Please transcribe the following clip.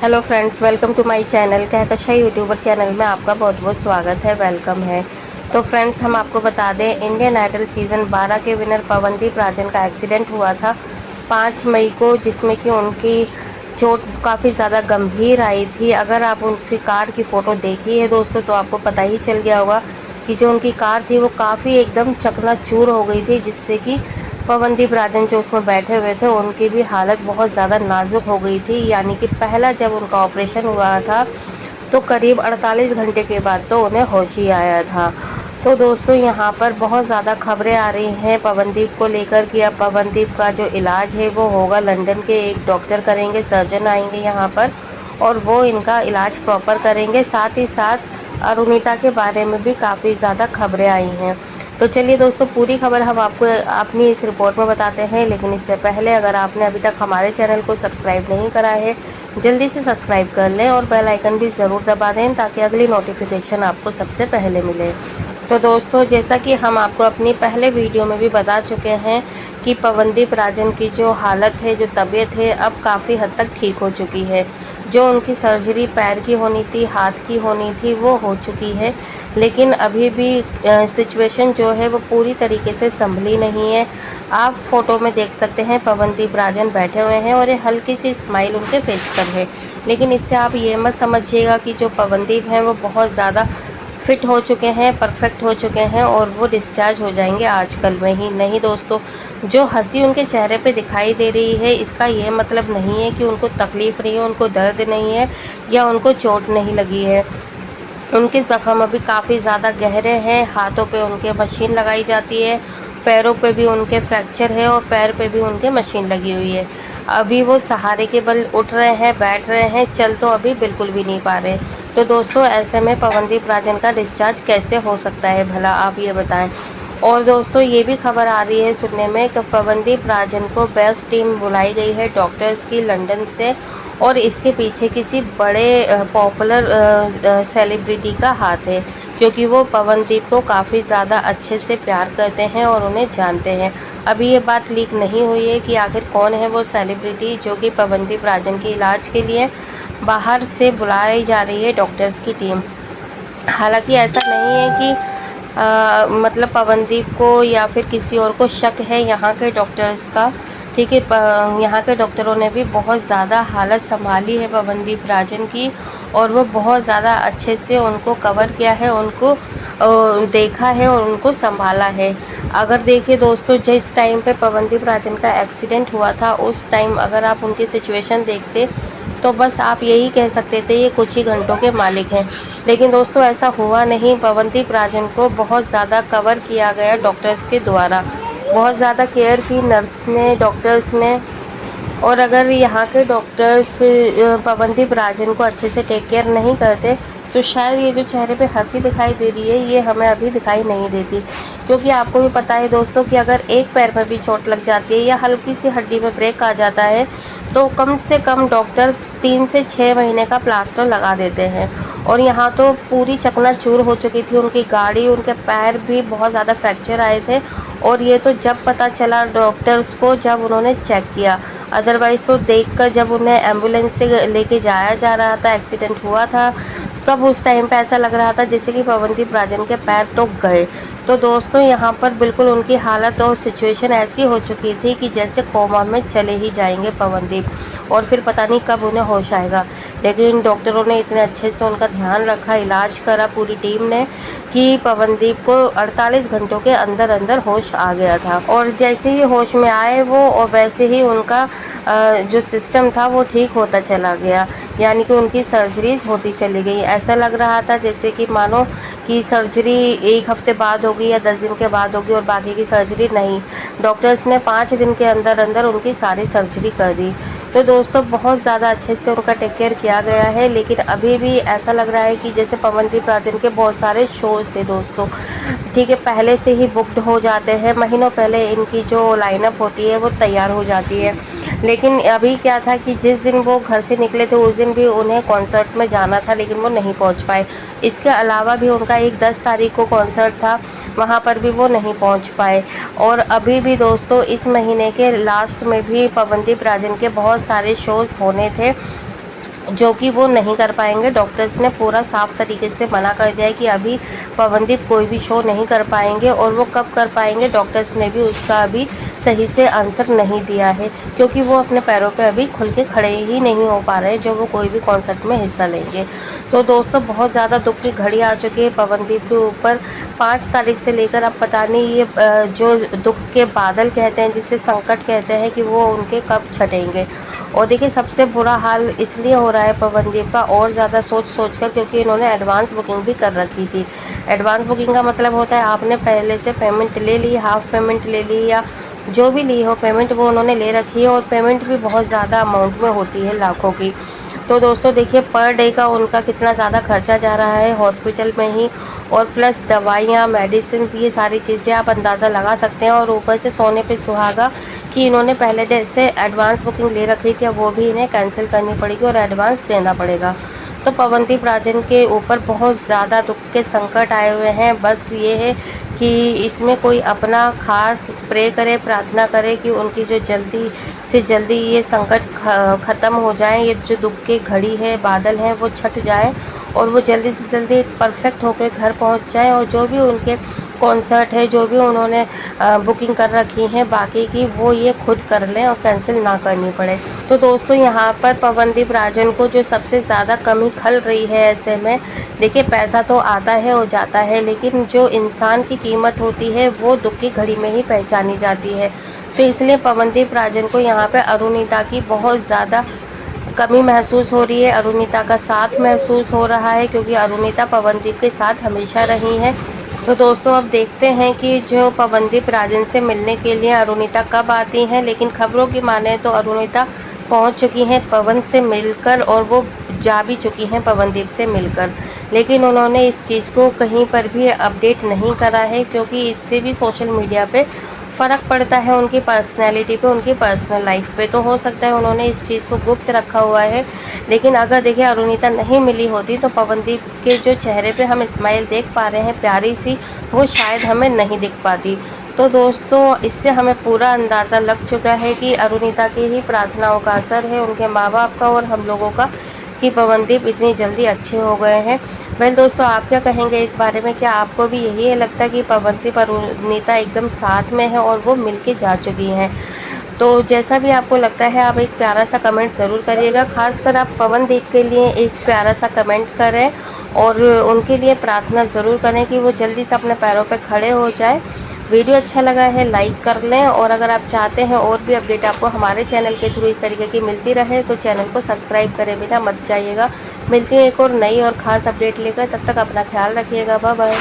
Hello friends, welcome to my channel Kahkasha YouTuber channel में आपका बहुत बहुत स्वागत है, वेलकम है। तो फ्रेंड्स, हम आपको बता दें, इंडियन आइडल सीज़न 12 के विनर पवनदीप राजन का एक्सीडेंट हुआ था 5 मई को, जिसमें कि उनकी चोट काफ़ी ज़्यादा गंभीर आई थी। अगर आप उनकी कार की फ़ोटो देखी है दोस्तों, तो आपको पता ही चल गया होगा कि जो उनकी कार थी वो काफ़ी एकदम चकनाचूर हो गई थी, जिससे कि पवनदीप राजन जो उसमें बैठे हुए थे उनकी भी हालत बहुत ज़्यादा नाजुक हो गई थी। यानी कि पहला जब उनका ऑपरेशन हुआ था तो करीब 48 घंटे के बाद तो उन्हें होश ही आया था। तो दोस्तों, यहाँ पर बहुत ज़्यादा खबरें आ रही हैं पवनदीप को लेकर कि अब पवनदीप का जो इलाज है वो होगा, लंदन के एक डॉक्टर करेंगे, सर्जन आएंगे यहाँ पर और वो इनका इलाज प्रॉपर करेंगे। साथ ही साथ अरुणिता के बारे में भी काफ़ी ज़्यादा खबरें आई हैं। तो चलिए दोस्तों, पूरी खबर हम आपको अपनी इस रिपोर्ट में बताते हैं, लेकिन इससे पहले अगर आपने अभी तक हमारे चैनल को सब्सक्राइब नहीं करा है, जल्दी से सब्सक्राइब कर लें और बेल आइकन भी ज़रूर दबा दें ताकि अगली नोटिफिकेशन आपको सबसे पहले मिले। तो दोस्तों, जैसा कि हम आपको अपनी पहले वीडियो में भी बता चुके हैं कि पवनदीप राजन की जो हालत है, जो तबीयत है, अब काफ़ी हद तक ठीक हो चुकी है। जो उनकी सर्जरी पैर की होनी थी, हाथ की होनी थी, वो हो चुकी है, लेकिन अभी भी सिचुएशन जो है वो पूरी तरीके से संभली नहीं है। आप फोटो में देख सकते हैं पवनदीप राजन बैठे हुए हैं और ये हल्की सी स्माइल उनके फेस पर है, लेकिन इससे आप ये मत समझिएगा कि जो पवनदीप हैं वो बहुत ज़्यादा फिट हो चुके हैं, परफेक्ट हो चुके हैं और वो डिस्चार्ज हो जाएंगे आजकल में ही। नहीं दोस्तों, जो हंसी उनके चेहरे पे दिखाई दे रही है, इसका ये मतलब नहीं है कि उनको तकलीफ़ नहीं है, उनको दर्द नहीं है या उनको चोट नहीं लगी है। उनके ज़ख्म अभी काफ़ी ज़्यादा गहरे हैं, हाथों पे उनके मशीन लगाई जाती है, पैरों पे भी उनके फ्रैक्चर है और पैर पे भी उनके मशीन लगी हुई है। अभी वो सहारे के बल उठ रहे हैं, बैठ रहे हैं, चल तो अभी बिल्कुल भी नहीं पा रहे। तो दोस्तों, ऐसे में पवनदीप राजन का डिस्चार्ज कैसे हो सकता है भला, आप ये बताएं। और दोस्तों, ये भी खबर आ रही है सुनने में कि पवनदीप राजन को बेस्ट टीम बुलाई गई है डॉक्टर्स की लंदन से और इसके पीछे किसी बड़े पॉपुलर सेलिब्रिटी का हाथ है, क्योंकि वो पवनदीप को काफ़ी ज़्यादा अच्छे से प्यार करते हैं और उन्हें जानते हैं। अभी ये बात लीक नहीं हुई है कि आखिर कौन है वो सेलिब्रिटी जो कि पवनदीप राजन के इलाज के लिए बाहर से बुलाई जा रही है डॉक्टर्स की टीम। हालांकि ऐसा नहीं है कि मतलब पवनदीप को या फिर किसी और को शक है यहाँ के डॉक्टर्स का। ठीक है, यहाँ के डॉक्टरों ने भी बहुत ज़्यादा हालत संभाली है पवनदीप राजन की और वो बहुत ज़्यादा अच्छे से उनको कवर किया है, उनको देखा है और उनको संभाला है। अगर देखिए दोस्तों, जिस टाइम पे पवनदीप राजन का एक्सीडेंट हुआ था उस टाइम अगर आप उनकी सिचुएशन देखते तो बस आप यही कह सकते थे ये कुछ ही घंटों के मालिक हैं। लेकिन दोस्तों, ऐसा हुआ नहीं। पवनदीप राजन को बहुत ज़्यादा कवर किया गया डॉक्टर्स के द्वारा, बहुत ज़्यादा केयर की नर्स ने, डॉक्टर्स ने। और अगर यहाँ के डॉक्टर्स पवनदीप राजन को अच्छे से टेक केयर नहीं करते तो शायद ये जो चेहरे पे हंसी दिखाई दे रही है ये हमें अभी दिखाई नहीं देती। क्योंकि आपको भी पता है दोस्तों कि अगर एक पैर में भी चोट लग जाती है या हल्की सी हड्डी में ब्रेक आ जाता है तो कम से कम डॉक्टर 3 से 6 महीने का प्लास्टर लगा देते हैं। और यहाँ तो पूरी चकनाचूर हो चुकी थी उनकी गाड़ी, उनके पैर भी बहुत ज़्यादा फ्रैक्चर आए थे और ये तो जब पता चला डॉक्टर्स को जब उन्होंने चेक किया। अदरवाइज़ तो देखकर जब उन्हें एम्बुलेंस से लेके जाया जा रहा था, एक्सीडेंट हुआ था, तब उस टाइम पे ऐसा लग रहा था जैसे कि पवनदीप राजन के पैर तो गए। तो दोस्तों, यहाँ पर बिल्कुल उनकी हालत और सिचुएशन ऐसी हो चुकी थी कि जैसे कोमा में चले ही जाएंगे पवनदीप और फिर पता नहीं कब उन्हें होश आएगा। लेकिन डॉक्टरों ने इतने अच्छे से उनका ध्यान रखा, इलाज करा पूरी टीम ने, कि पवनदीप को 48 घंटों के अंदर अंदर होश आ गया था। और जैसे ही होश में आए वो, और वैसे ही उनका जो सिस्टम था वो ठीक होता चला गया। यानी कि उनकी सर्जरीज होती चली गई। ऐसा लग रहा था जैसे कि मानो कि सर्जरी 1 हफ्ते बाद होगी या 10 दिन के बाद होगी और बाकी की सर्जरी नहीं, डॉक्टर्स ने 5 दिन के अंदर अंदर उनकी सारी सर्जरी कर दी। तो दोस्तों, बहुत ज़्यादा अच्छे से उनका टेक केयर किया गया है। लेकिन अभी भी ऐसा लग रहा है कि जैसे पवनदीप राजन के बहुत सारे शोज़ थे दोस्तों, ठीक है, पहले से ही बुक्ड हो जाते हैं, महीनों पहले इनकी जो लाइनअप होती है वो तैयार हो जाती है। लेकिन अभी क्या था कि जिस दिन वो घर से निकले थे उस दिन भी उन्हें कॉन्सर्ट में जाना था, लेकिन वो नहीं पहुंच पाए। इसके अलावा भी उनका एक 10 तारीख को कॉन्सर्ट था, वहां पर भी वो नहीं पहुंच पाए। और अभी भी दोस्तों, इस महीने के लास्ट में भी पवनदीप राजन के बहुत सारे शोज़ होने थे, जो कि वो नहीं कर पाएंगे। डॉक्टर्स ने पूरा साफ तरीके से मना कर दिया है कि अभी पवनदीप कोई भी शो नहीं कर पाएंगे, और वो कब कर पाएंगे डॉक्टर्स ने भी उसका अभी सही से आंसर नहीं दिया है, क्योंकि वो अपने पैरों पे अभी खुल के खड़े ही नहीं हो पा रहे जो वो कोई भी कॉन्सर्ट में हिस्सा लेंगे। तो दोस्तों बहुत ज़्यादा दुख की घड़ी आ चुकी है पवनदीप के ऊपर। 5 तारीख से लेकर अब पता नहीं ये जो दुख के बादल कहते हैं, जिसे संकट कहते हैं, कि वो उनके कब छटेंगे। और देखिए सबसे बुरा हाल इसलिए हो रहा है पवनदीप का और ज़्यादा सोच कर, क्योंकि इन्होंने एडवांस बुकिंग भी कर रखी थी। एडवांस बुकिंग का मतलब होता है आपने पहले से पेमेंट ले ली, हाफ पेमेंट ले ली या जो भी ली हो पेमेंट, वो उन्होंने ले रखी है, और पेमेंट भी बहुत ज़्यादा अमाउंट में होती है, लाखों की। तो दोस्तों देखिए पर डे का उनका कितना ज़्यादा खर्चा जा रहा है हॉस्पिटल में ही, और प्लस दवाइयाँ, मेडिसिन, ये सारी चीज़ें आप अंदाज़ा लगा सकते हैं। और ऊपर से सोने पे सुहागा कि इन्होंने पहले डे से एडवांस बुकिंग ले रखी थी, वो भी इन्हें कैंसिल करनी पड़ेगी और एडवांस देना पड़ेगा। तो पवनदीप राजन के ऊपर बहुत ज़्यादा दुख के संकट आए हुए हैं। बस ये है कि इसमें कोई अपना खास प्रे करे, प्रार्थना करे कि उनकी जो जल्दी से जल्दी ये संकट ख़त्म हो जाए, ये जो दुख की घड़ी है, बादल हैं, वो छट जाए और वो जल्दी से जल्दी परफेक्ट होकर घर पहुंच जाए। और जो भी उनके कॉन्सर्ट है, जो भी उन्होंने बुकिंग कर रखी है बाकी की, वो ये खुद कर लें और कैंसिल ना करनी पड़े। तो दोस्तों यहाँ पर पवनदीप राजन को जो सबसे ज़्यादा कमी खल रही है ऐसे में, देखिए पैसा तो आता है और जाता है, लेकिन जो इंसान की कीमत होती है वो दुख की घड़ी में ही पहचानी जाती है। तो इसलिए पवनदीप राजन को यहाँ पे अरुणिता की बहुत ज़्यादा कमी महसूस हो रही है, अरुणिता का साथ महसूस हो रहा है, क्योंकि अरुणिता पवनदीप के साथ हमेशा रही हैं। तो दोस्तों अब देखते हैं कि जो पवनदीप राजन से मिलने के लिए अरुणिता कब आती हैं, लेकिन खबरों की माने तो अरुणिता पहुंच चुकी हैं पवन से मिलकर, और वो जा भी चुकी हैं पवनदीप से मिलकर, लेकिन उन्होंने इस चीज़ को कहीं पर भी अपडेट नहीं करा है, क्योंकि इससे भी सोशल मीडिया पे फ़र्क पड़ता है उनकी पर्सनैलिटी पे, उनकी पर्सनल लाइफ पे। तो हो सकता है उन्होंने इस चीज़ को गुप्त रखा हुआ है। लेकिन अगर देखिए अरुणिता नहीं मिली होती तो पवनदीप के जो चेहरे पे हम स्माइल देख पा रहे हैं प्यारी सी, वो शायद हमें नहीं दिख पाती। तो दोस्तों इससे हमें पूरा अंदाज़ा लग चुका है कि अरुणिता की ही प्रार्थनाओं का असर है, उनके माँ बाप का और हम लोगों का, कि पवनदीप इतनी जल्दी अच्छे हो गए हैं। वेल दोस्तों आप क्या कहेंगे इस बारे में? क्या आपको भी यही लगता है कि पवनदीप और अरुणिता एकदम साथ में है और वो मिलके जा चुकी हैं? तो जैसा भी आपको लगता है आप एक प्यारा सा कमेंट ज़रूर करिएगा। खासकर आप पवनदीप के लिए एक प्यारा सा कमेंट करें और उनके लिए प्रार्थना ज़रूर करें कि वो जल्दी से अपने पैरों पर खड़े हो जाए। वीडियो अच्छा लगा है लाइक कर लें, और अगर आप चाहते हैं और भी अपडेट आपको हमारे चैनल के थ्रू इस तरीके की मिलती रहे तो चैनल को सब्सक्राइब करे बिना मत जाइएगा। मिलती हूँ एक और नई और ख़ास अपडेट लेकर, तब तक अपना ख्याल रखिएगा। Bye bye.